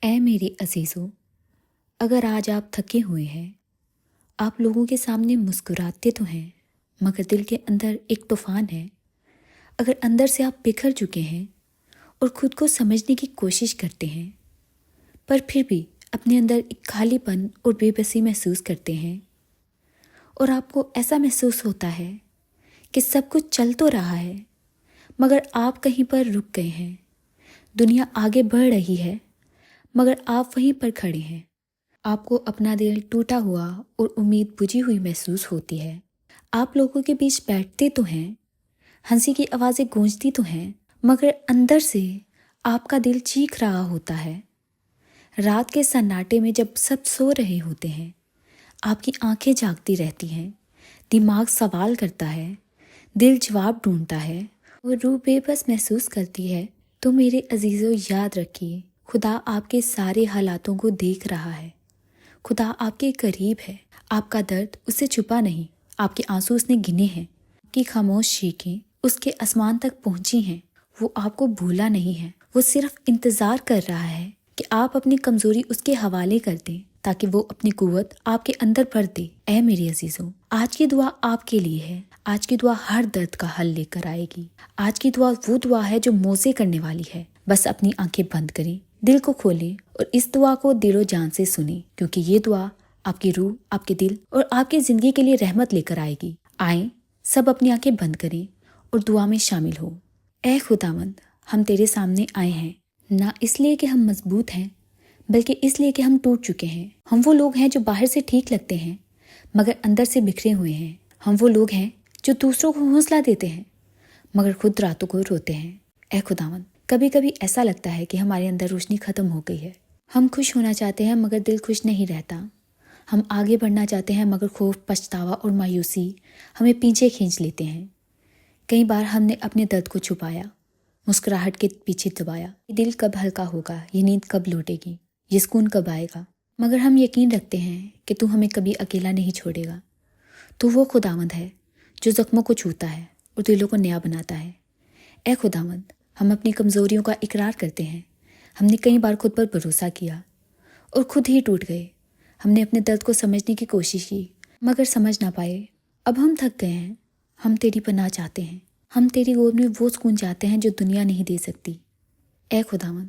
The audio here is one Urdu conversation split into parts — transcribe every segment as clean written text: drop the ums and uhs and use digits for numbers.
اے میرے عزیزو، اگر آج آپ تھکے ہوئے ہیں، آپ لوگوں کے سامنے مسکراتے تو ہیں مگر دل کے اندر ایک طوفان ہے۔ اگر اندر سے آپ بکھر چکے ہیں اور خود کو سمجھنے کی کوشش کرتے ہیں پر پھر بھی اپنے اندر ایک خالی پن اور بے بسی محسوس کرتے ہیں، اور آپ کو ایسا محسوس ہوتا ہے کہ سب کچھ چل تو رہا ہے مگر آپ کہیں پر رک گئے ہیں، دنیا آگے بڑھ رہی ہے مگر آپ وہیں پر کھڑے ہیں، آپ کو اپنا دل ٹوٹا ہوا اور امید بجھی ہوئی محسوس ہوتی ہے۔ آپ لوگوں کے بیچ بیٹھتے تو ہیں، ہنسی کی آوازیں گونجتی تو ہیں مگر اندر سے آپ کا دل چیخ رہا ہوتا ہے۔ رات کے سناٹے میں جب سب سو رہے ہوتے ہیں، آپ کی آنکھیں جاگتی رہتی ہیں، دماغ سوال کرتا ہے، دل جواب ڈھونڈتا ہے اور روح بے بس محسوس کرتی ہے۔ تو میرے عزیزو، یاد رکھیے، خدا آپ کے سارے حالاتوں کو دیکھ رہا ہے، خدا آپ کے قریب ہے، آپ کا درد اس سے چھپا نہیں، آپ کے آنسو اس نے گنے ہیں، آپ کی خاموش چیخیں اس کے آسمان تک پہنچی ہیں، وہ آپ کو بھولا نہیں ہے، وہ صرف انتظار کر رہا ہے کہ آپ اپنی کمزوری اس کے حوالے کر دیں تاکہ وہ اپنی قوت آپ کے اندر بھر دے۔ اے میری عزیزوں، آج کی دعا آپ کے لیے ہے، آج کی دعا ہر درد کا حل لے کر آئے گی، آج کی دعا وہ دعا ہے جو موزے کرنے والی ہے۔ بس اپنی آنکھیں بند کریں، دل کو کھولیں اور اس دعا کو دل و جان سے سنیں، کیونکہ یہ دعا آپ کی روح، آپ کے دل اور آپ کی زندگی کے لیے رحمت لے کر آئے گی۔ آئیں سب اپنی آنکھیں بند کریں اور دعا میں شامل ہو۔ اے خداوند، ہم تیرے سامنے آئے ہیں، نہ اس لیے کہ ہم مضبوط ہیں بلکہ اس لیے کہ ہم ٹوٹ چکے ہیں۔ ہم وہ لوگ ہیں جو باہر سے ٹھیک لگتے ہیں مگر اندر سے بکھرے ہوئے ہیں۔ ہم وہ لوگ ہیں جو دوسروں کو حوصلہ دیتے ہیں مگر خود راتوں کو روتے ہیں۔ اے خداوند، کبھی کبھی ایسا لگتا ہے کہ ہمارے اندر روشنی ختم ہو گئی ہے، ہم خوش ہونا چاہتے ہیں مگر دل خوش نہیں رہتا، ہم آگے بڑھنا چاہتے ہیں مگر خوف، پچھتاوا اور مایوسی ہمیں پیچھے کھینچ لیتے ہیں۔ کئی بار ہم نے اپنے درد کو چھپایا، مسکراہٹ کے پیچھے دبایا، یہ دل کب ہلکا ہوگا، یہ نیند کب لوٹے گی، یہ سکون کب آئے گا، مگر ہم یقین رکھتے ہیں کہ تو ہمیں کبھی اکیلا نہیں چھوڑے گا۔ تو وہ خداوند ہے جو زخموں کو چھوتا ہے اور دلوں کو نیا بناتا ہے۔ اے خداوند، ہم اپنی کمزوریوں کا اقرار کرتے ہیں، ہم نے کئی بار خود پر بھروسہ کیا اور خود ہی ٹوٹ گئے، ہم نے اپنے درد کو سمجھنے کی کوشش کی مگر سمجھ نہ پائے۔ اب ہم تھک گئے ہیں، ہم تیری پناہ چاہتے ہیں، ہم تیری گود میں وہ سکون چاہتے ہیں جو دنیا نہیں دے سکتی۔ اے خداوند،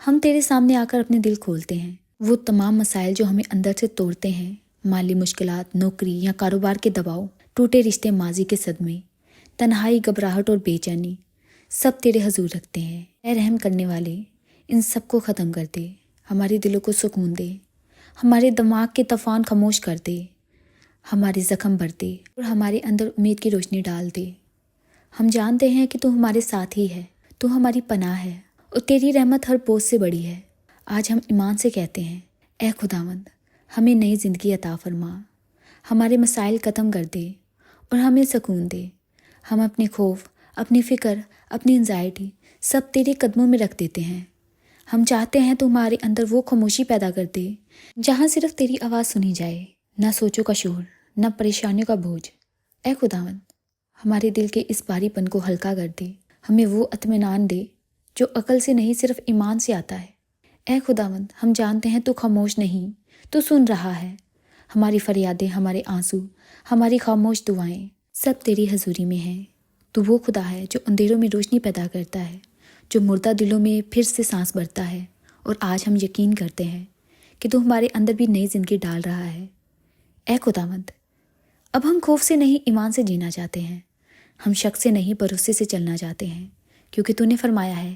ہم تیرے سامنے آ کر اپنے دل کھولتے ہیں، وہ تمام مسائل جو ہمیں اندر سے توڑتے ہیں، مالی مشکلات، نوکری یا کاروبار کے دباؤ، ٹوٹے رشتے، ماضی کے صدمے، تنہائی، گھبراہٹ اور بے چینی، سب تیرے حضور رکھتے ہیں۔ اے رحم کرنے والے، ان سب کو ختم کر دے، ہمارے دلوں کو سکون دے، ہمارے دماغ کے طوفان خاموش کر دے، ہمارے زخم بھر دے اور ہمارے اندر امید کی روشنی ڈال دے۔ ہم جانتے ہیں کہ تو ہمارے ساتھ ہی ہے، تو ہماری پناہ ہے اور تیری رحمت ہر بوجھ سے بڑی ہے۔ آج ہم ایمان سے کہتے ہیں، اے خداوند، ہمیں نئی زندگی عطا فرما، ہمارے مسائل ختم کر دے اور ہمیں سکون دے۔ ہم اپنے خوف، اپنی فکر، اپنی انزائٹی سب تیرے قدموں میں رکھ دیتے ہیں۔ ہم چاہتے ہیں تو ہمارے اندر وہ خاموشی پیدا کر دے جہاں صرف تیری آواز سنی جائے، نہ سوچوں کا شور، نہ پریشانیوں کا بوجھ۔ اے خداوند، ہمارے دل کے اس بھاری پن کو ہلکا کر دے، ہمیں وہ اطمینان دے جو عقل سے نہیں صرف ایمان سے آتا ہے۔ اے خداوند، ہم جانتے ہیں تو خاموش نہیں، تو سن رہا ہے، ہماری فریادیں، ہمارے آنسو، ہماری خاموش دعائیں سب تیری حضوری میں ہیں۔ تو وہ خدا ہے جو اندھیروں میں روشنی پیدا کرتا ہے، جو مردہ دلوں میں پھر سے سانس بھرتا ہے، اور آج ہم یقین کرتے ہیں کہ تو ہمارے اندر بھی نئی زندگی ڈال رہا ہے۔ اے خداوند، اب ہم خوف سے نہیں، ایمان سے جینا چاہتے ہیں، ہم شک سے نہیں، بھروسے سے چلنا چاہتے ہیں، کیونکہ تو نے فرمایا ہے،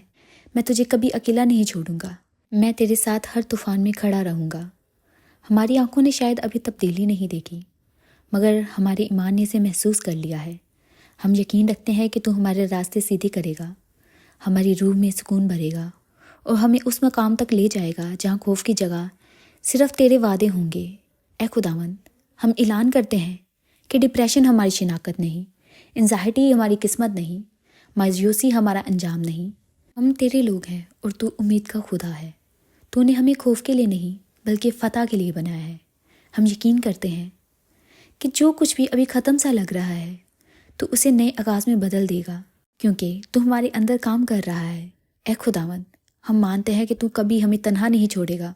میں تجھے کبھی اکیلا نہیں چھوڑوں گا، میں تیرے ساتھ ہر طوفان میں کھڑا رہوں گا۔ ہماری آنکھوں نے شاید ابھی تبدیلی نہیں دیکھی مگر ہمارے ایمان نے اسے محسوس کر لیا ہے۔ ہم یقین رکھتے ہیں کہ تو ہمارے راستے سیدھے کرے گا، ہماری روح میں سکون بھرے گا اور ہمیں اس مقام تک لے جائے گا جہاں خوف کی جگہ صرف تیرے وعدے ہوں گے۔ اے خداوند، ہم اعلان کرتے ہیں کہ ڈپریشن ہماری شناخت نہیں، انزائٹی ہماری قسمت نہیں، مایوسی ہمارا انجام نہیں۔ ہم تیرے لوگ ہیں اور تو امید کا خدا ہے، تو نے ہمیں خوف کے لیے نہیں بلکہ فتح کے لیے بنایا ہے۔ ہم یقین کرتے ہیں کہ جو کچھ بھی ابھی ختم سا لگ رہا ہے تو اسے نئے آغاز میں بدل دے گا، کیونکہ تو ہمارے اندر کام کر رہا ہے۔ اے خداوند، ہم مانتے ہیں کہ تو کبھی ہمیں تنہا نہیں چھوڑے گا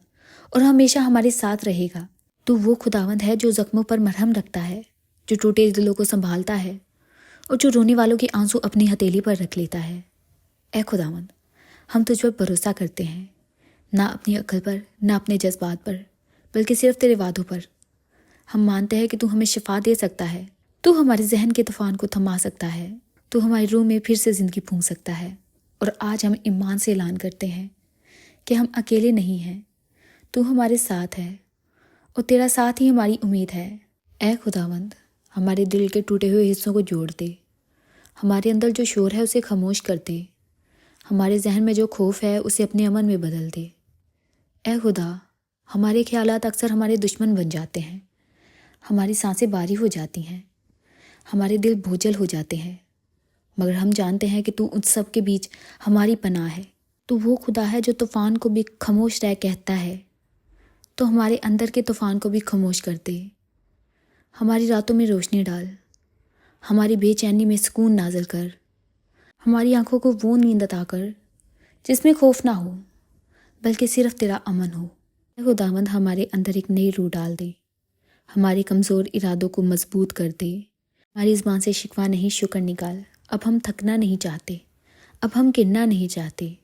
اور ہمیشہ ہمارے ساتھ رہے گا۔ تو وہ خداوند ہے جو زخموں پر مرہم رکھتا ہے، جو ٹوٹے دلوں کو سنبھالتا ہے اور جو رونے والوں کے آنسو اپنی ہتھیلی پر رکھ لیتا ہے۔ اے خداوند، ہم تجھ پر بھروسہ کرتے ہیں، نہ اپنی عقل پر، نہ اپنے جذبات پر، بلکہ صرف تیرے وعدوں پر۔ ہم مانتے ہیں کہ تو ہمیں شفا دے سکتا ہے، تو ہمارے ذہن کے طوفان کو تھما سکتا ہے، تو ہماری روح میں پھر سے زندگی پھونک سکتا ہے۔ اور آج ہم ایمان سے اعلان کرتے ہیں کہ ہم اکیلے نہیں ہیں، تو ہمارے ساتھ ہے اور تیرا ساتھ ہی ہماری امید ہے۔ اے خداوند، ہمارے دل کے ٹوٹے ہوئے حصوں کو جوڑ دے، ہمارے اندر جو شور ہے اسے خاموش کر دے، ہمارے ذہن میں جو خوف ہے اسے اپنے امن میں بدل دے۔ اے خدا، ہمارے خیالات اکثر ہمارے دشمن بن جاتے ہیں، ہماری سانسیں بھاری ہو جاتی ہیں، ہمارے دل بوجھل ہو جاتے ہیں، مگر ہم جانتے ہیں کہ تو ان سب کے بیچ ہماری پناہ ہے۔ تو وہ خدا ہے جو طوفان کو بھی خاموش رہ کہتا ہے، تو ہمارے اندر کے طوفان کو بھی خاموش کر دے، ہماری راتوں میں روشنی ڈال، ہماری بے چینی میں سکون نازل کر، ہماری آنکھوں کو وہ نیند عطا کر جس میں خوف نہ ہو بلکہ صرف تیرا امن ہو۔ اے خداوند، ہمارے اندر ایک نئی روح ڈال دے، ہمارے کمزور ارادوں کو مضبوط کر دے، ہماری زبان سے شکوہ نہیں شکر نکال۔ اب ہم تھکنا نہیں چاہتے، اب ہم گرنا نہیں چاہتے،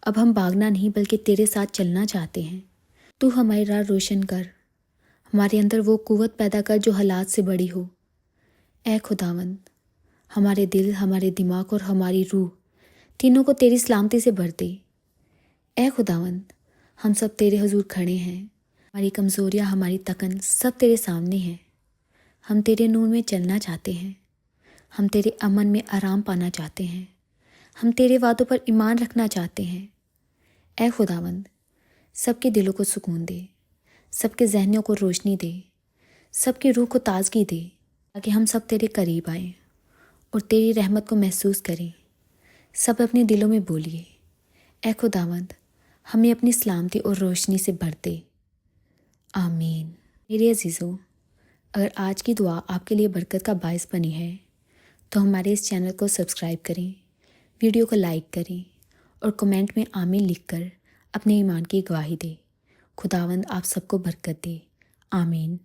اب ہم بھاگنا نہیں بلکہ تیرے ساتھ چلنا چاہتے ہیں۔ تو ہماری راہ روشن کر، ہمارے اندر وہ قوت پیدا کر جو حالات سے بڑی ہو۔ اے خداوند، ہمارے دل، ہمارے دماغ اور ہماری روح تینوں کو تیری سلامتی سے بھر دے۔ اے خداوند، ہم سب تیرے حضور کھڑے ہیں، ہماری کمزوریاں، ہماری تکن سب تیرے سامنے ہیں۔ ہم تیرے نور میں چلنا چاہتے ہیں، ہم تیرے امن میں آرام پانا چاہتے ہیں، ہم تیرے وعدوں پر ایمان رکھنا چاہتے ہیں۔ اے خداوند، سب کے دلوں کو سکون دے، سب کے ذہنوں کو روشنی دے، سب کی روح کو تازگی دے، تاکہ ہم سب تیرے قریب آئیں اور تیری رحمت کو محسوس کریں۔ سب اپنے دلوں میں بولیے، اے خداوند، ہمیں اپنی سلامتی اور روشنی سے بھر دے۔ آمین۔ میرے عزیزو، اگر آج کی دعا آپ کے لیے برکت کا باعث بنی ہے تو ہمارے اس چینل کو سبسکرائب کریں، ویڈیو کو لائک کریں اور کمنٹ میں آمین لکھ کر اپنے ایمان کی گواہی دیں۔ خداوند آپ سب کو برکت دے۔ آمین۔